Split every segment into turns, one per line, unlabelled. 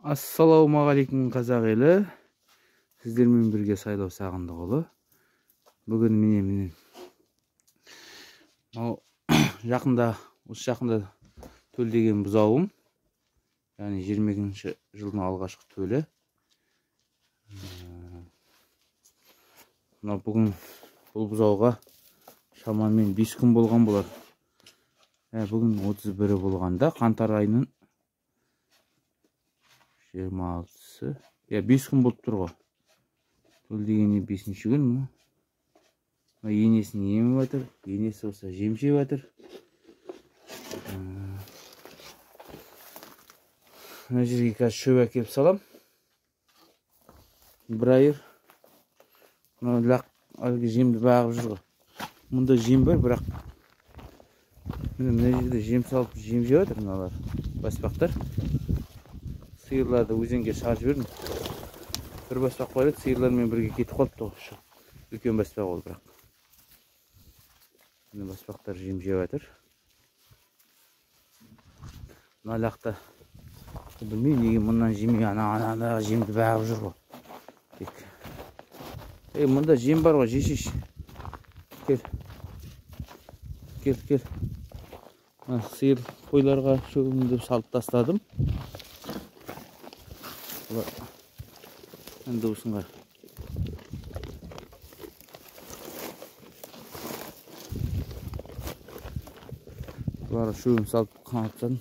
Ассалаумағалейкум қазақ елі. Сіздермен бірге Сайлау Сағындықұлы. Бүгін міне осы жақында төлдеген бұзауым. Яғни 22-ші жылдың алғашқы төлі. Бүгін бұл бұзауға шамамен 5 күн болған болар. Бүгін 31-і болғанда, қаңтар айының 26-сы. 5 күн болып тұр ғой. Төлдегенде 5-ші күн мұ? Енесін еміп жатыр. Енесі болса жем жеп жатыр. Мына жерге қазір шөп әкеліп салам. Бір айыр. Әлгі жемді бағып жүр ғой. Мұнда жем бар, бірақ мына жерде жем салып жем жеп жатыр мыналар. Баспақтар. Сиырларды өзенге шығарып жібердім. Бір баспақ бар еді, сиырлармен бірге кетіп қалыпты ғой. Үлкен баспақ ол бірақ. Мына баспақтар жем жеп жатыр. Мына лақта білмеймін неге мұнан жемей ана жемді бағып жүр ғой. Мұнда жем бар ғой, жешеш. Кел. Сиыр қойларға шөбімді салып тастадым. Енді осынға. Бұларға шөбім салып қанатсадым.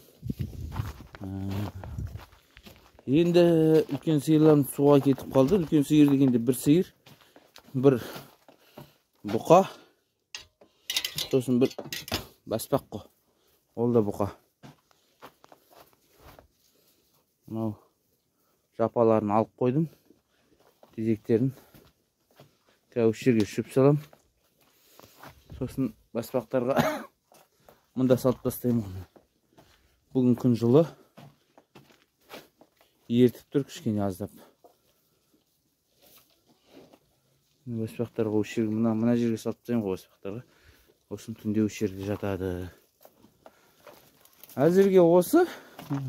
Енді үлкен сиырларым суға кетіп қалды. Үлкен сиыр дегенде бір сиыр, бір бұқа, сосын бір баспақ қой. Ол да бұқа. Мынау жапаларын алып қойдым. Тезектерін. Осы жерге шөп салам. Сосын баспақтарға мұнда салып тастаймын. Бүгін күн жылы. Ертіп тұр кішкене аздап. Баспақтарға осы жерге, мына жерге салып тастаймын ғой баспақтарға. Осын түнде осы жерде жатады. Әзірге осы.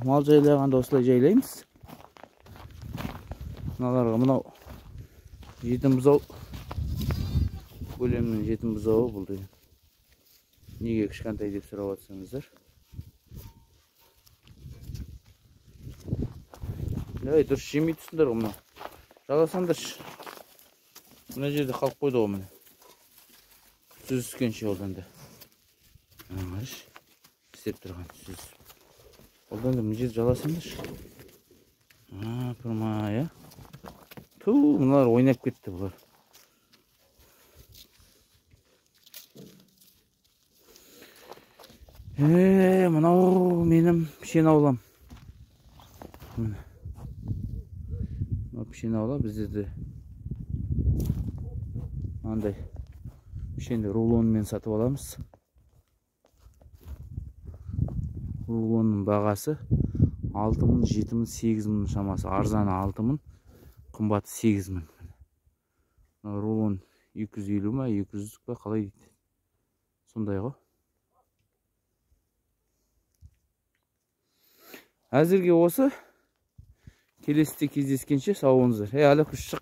Мал жайлағанда осылай жайлаймыз. Мыналарға мынау жетім бұзау. Көлемнің жетім бұзауы бұл деген. Неге кішкентай деп сұрап жатсаңыздар. Дұрыс жемей тұрсыңдар ғой мынау. Жаласаңдаршы. Мына жерде қалып қойды ғой міне. Сүз түскенше олдан да. Істеп тұрған сүз. Олдан да мына жерде жаласаңдаршы. Пырмай, мыналар ойнап кетті бұлар. Мынау менің пішен аулам. Пішен аула біздерде андай пішенді рулонмен сатып аламыз. Рулонның бағасы 6.000, 7.000, 8.000 шамасы. Арзаны 6.000, қымбаты 8.000. Рулон 250 ма, 200 па қалай дейді. Сондай ғой. Әзірге осы. Келесіде кездескенше сау болыңыздар. Әлі күш шық.